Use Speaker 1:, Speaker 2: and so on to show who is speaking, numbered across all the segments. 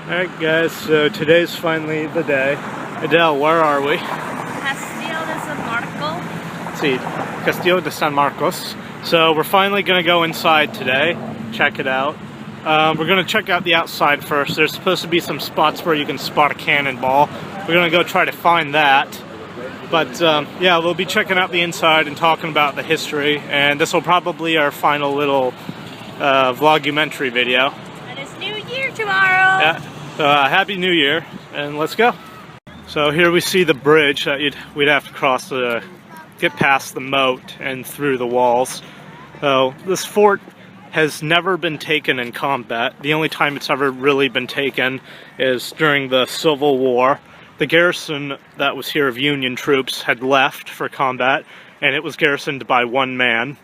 Speaker 1: Alright guys, so today's finally the day. Adele, where are we?
Speaker 2: Castillo de San Marco.
Speaker 1: Let's see, Castillo de San Marcos. So we're finally going to go inside today, check it out. We're going to check out the outside first. There's supposed to be some spots where you can spot a cannonball. We're going to go try to find that. But yeah, we'll be checking out the inside and talking about the history. And this will probably be our final little vlogumentary video.
Speaker 2: And it's New Year tomorrow!
Speaker 1: Yeah. Happy New Year, and let's go. So here we see the bridge that we'd have to cross to get past the moat and through the walls. So this fort has never been taken in combat. The only time it's ever really been taken is during the Civil War. The garrison that was here of Union troops had left for combat, and it was garrisoned by one man.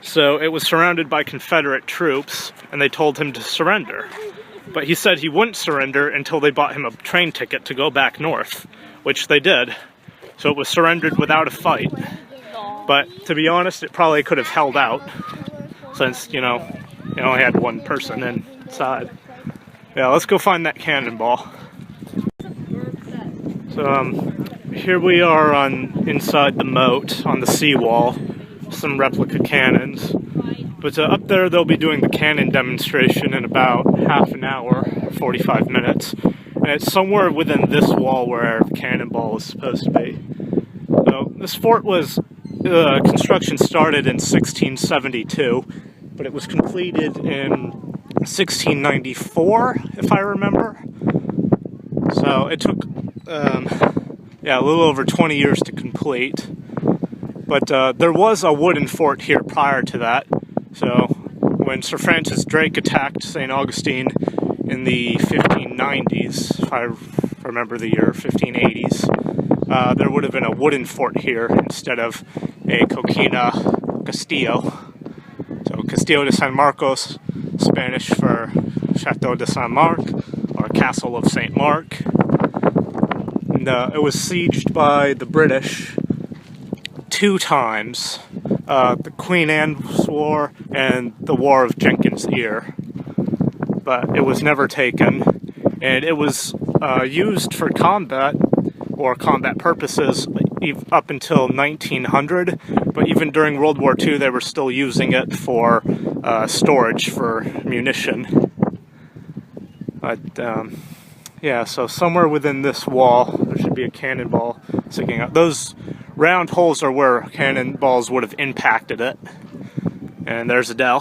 Speaker 1: So it was surrounded by Confederate troops, and they told him to surrender. But he said he wouldn't surrender until they bought him a train ticket to go back north, which they did. So it was surrendered without a fight. But to be honest, it probably could have held out, since, you only had one person inside. Yeah, let's go find that cannonball. So here we are inside the moat on the seawall, some replica cannons. But up there they'll be doing the cannon demonstration in about half an hour, 45 minutes. And it's somewhere within this wall where the cannonball is supposed to be. So this fort was, construction started in 1672, but it was completed in 1694, if I remember. So it took, a little over 20 years to complete. But there was a wooden fort here prior to that. So when Sir Francis Drake attacked St. Augustine in the 1590s, if I remember the year, 1580s, there would have been a wooden fort here instead of a coquina Castillo. So Castillo de San Marcos, Spanish for Chateau de Saint Marc, or Castle of St. Mark. And it was sieged by the British 2 times. The Queen Anne's War and the War of Jenkins' Ear. But it was never taken. And it was used for combat, or combat purposes, up until 1900. But even during World War II, they were still using it for storage for munition. But, yeah, so somewhere within this wall, there should be a cannonball sticking out. Those round holes are where cannonballs would have impacted it. And there's Adele.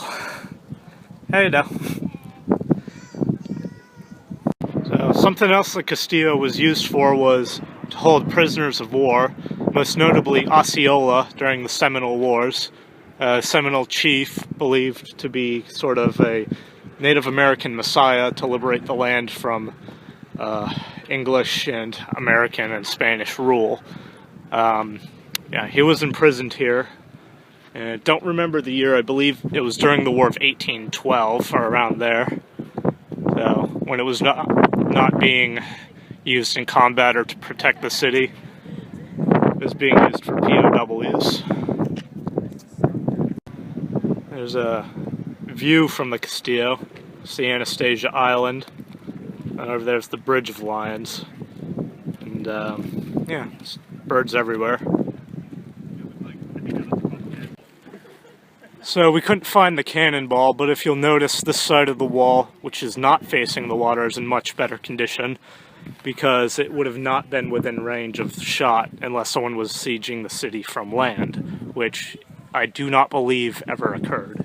Speaker 1: Hey, Adele. So something else that Castillo was used for was to hold prisoners of war, most notably Osceola during the Seminole Wars. A Seminole chief believed to be sort of a Native American messiah to liberate the land from English and American and Spanish rule. Yeah, he was imprisoned here. And I don't remember the year. I believe it was during the War of 1812 or around there. So when it was not being used in combat or to protect the city, it was being used for POWs. There's a view from the Castillo. See Anastasia Island. And over there's the Bridge of Lions. And yeah, there's birds everywhere. So we couldn't find the cannonball, but if you'll notice, this side of the wall, which is not facing the water, is in much better condition, because it would have not been within range of shot unless someone was sieging the city from land, which I do not believe ever occurred.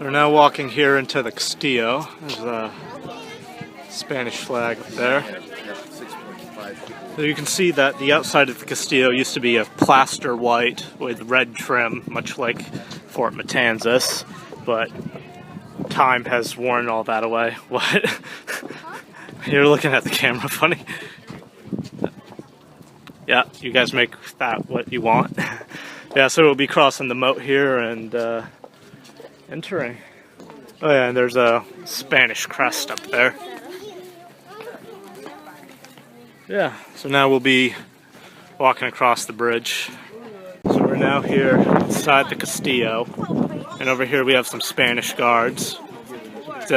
Speaker 1: We're now walking here into the Castillo. There's a Spanish flag up there. So you can see that the outside of the Castillo used to be a plaster white with red trim, much like Fort Matanzas, but time has worn all that away. What? You're looking at the camera funny. Yeah, you guys make that what you want. Yeah, so we'll be crossing the moat here and entering. Oh yeah, and there's a Spanish crest up there. Yeah, so now we'll be walking across the bridge. So we're now here inside the Castillo, and over here we have some Spanish guards.
Speaker 2: It's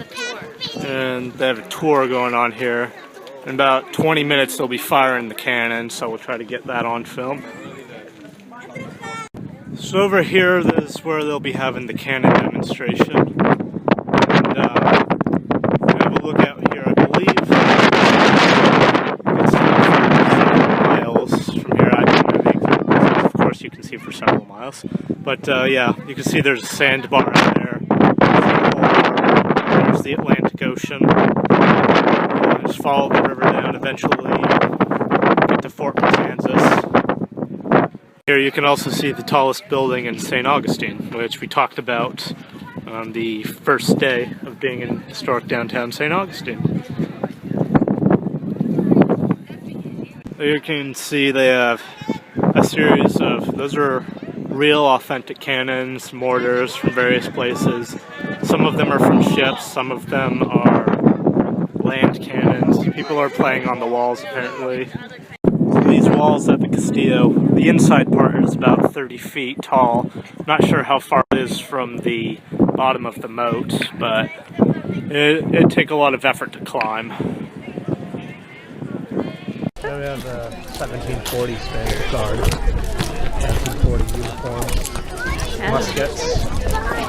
Speaker 2: a tour.
Speaker 1: and they have a tour going on here. In about 20 minutes they'll be firing the cannon, so we'll try to get that on film. So over here is where they'll be having the cannon demonstration. And have a look out here. I believe it's several miles from here. I don't know the exact distance. Of course you can see for several miles. But yeah, you can see there's a sandbar out there. There's the Atlantic Ocean. Just follow the river down, eventually get to Fort Kansas. Here you can also see the tallest building in St. Augustine, which we talked about on the first day of being in historic downtown St. Augustine. You can see they have a series of, those are real authentic cannons, mortars from various places. Some of them are from ships, some of them are land cannons. People are playing on the walls apparently. These walls at the Castillo, the inside part is about 30 feet tall. Not sure how far it is from the bottom of the moat, but it'd take a lot of effort to climb. There we have a 1740 Spanish Guard, 1740 uniforms, muskets,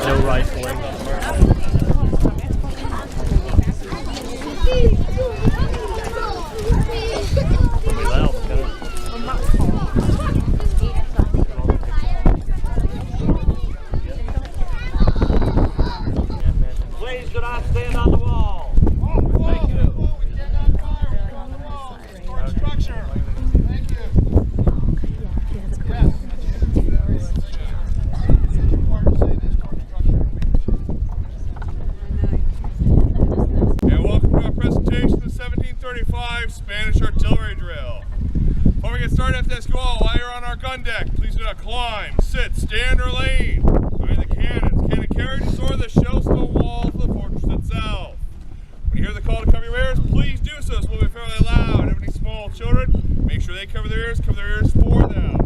Speaker 1: no rifling.
Speaker 3: Please do not stand on the wall. Thank you.
Speaker 4: Structure. Thank you.
Speaker 5: And welcome to our presentation of the 1735 Spanish artillery drill. Before we get started, I have to ask you all, while you're on our gun deck, please do not climb, sit, stand, or lean behind the cannons, cannon carriages, or the shellstone walls of the fortress itself. When you hear the call to cover your ears, please do so. This will be fairly loud. If any small children, make sure they cover their ears for them.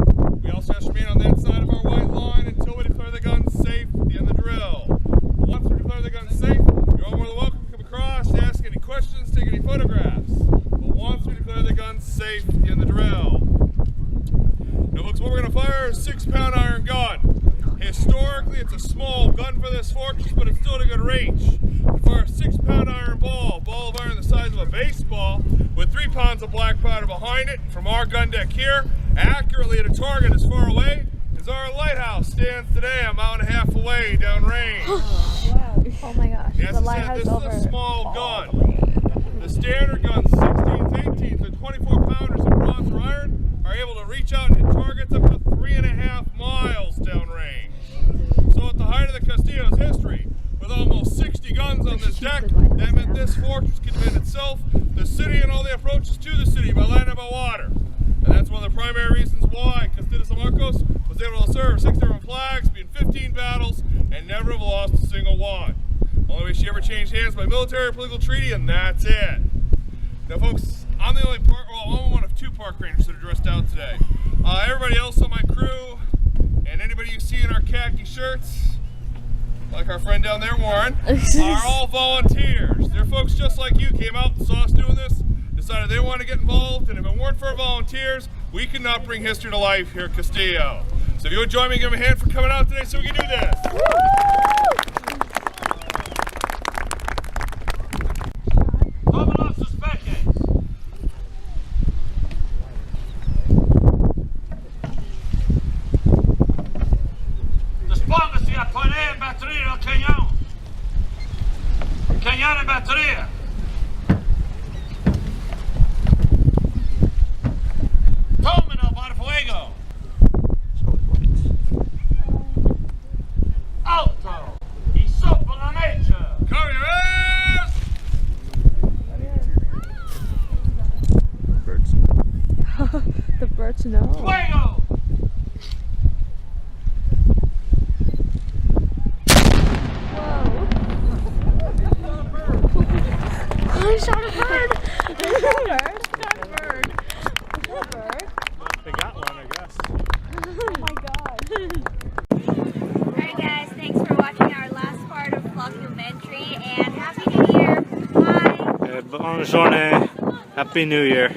Speaker 5: We also have to remain on that side of our white line until we declare the gun safe at the end of the drill. Once we declare the gun safe, you're all more than welcome to come across, ask any questions, take any photographs. But once we declare the gun safe at the end of the drill. Now folks, what we're going to fire is a 6-pound iron gun. Historically, it's a small gun for this fortress, but it's still at a good range. We fire a 6-pound iron ball of iron the size of a baseball, with 3 pounds of black powder behind it. From our gun deck here, accurately at a target as far away as our lighthouse stands today, a mile and a half away downrange.
Speaker 2: Wow. Oh my gosh.
Speaker 5: As I said, this is a small gun. The standard guns, 16s, 18s, and 24 pounders in bronze or iron, are able to reach out and hit targets up to 3.5 miles downrange. So at the height of the Castillo's history, with almost 60 guns on this deck, that meant this fortress could defend itself, the city, and all the approaches to the city by land and by water. And that's one of the primary reasons why Castillo San Marcos was able to serve 6 different flags, be in 15 battles, and never have lost a single one. Only way she ever changed hands by military or political treaty, and that's it. Now folks, I'm the only I'm one of 2 park rangers that are dressed out today. Everybody else on my crew, and anybody you see in our khaki shirts, like our friend down there, Warren, are all volunteers. They're folks just like you, came out and saw us doing this, decided they want to get involved, and if it weren't for our volunteers, we could not bring history to life here at Castillo. So if you would join me, give them a hand for coming out today so we can do this.
Speaker 3: Vámonos, suspectos. Dispõe-se a poner em bateria o canhão. Canhão em bateria. Tómeno para fuego. Alto. E sopra la nature.
Speaker 5: Cover your ears!
Speaker 2: The birds know.
Speaker 3: Fuego.
Speaker 2: I shot a bird. I shot a bird. Shot a bird. Shot a bird.
Speaker 1: They got one, I guess.
Speaker 2: Oh my god.
Speaker 6: Alright guys, thanks for watching our last part of
Speaker 1: Bonne journée. Happy New Year.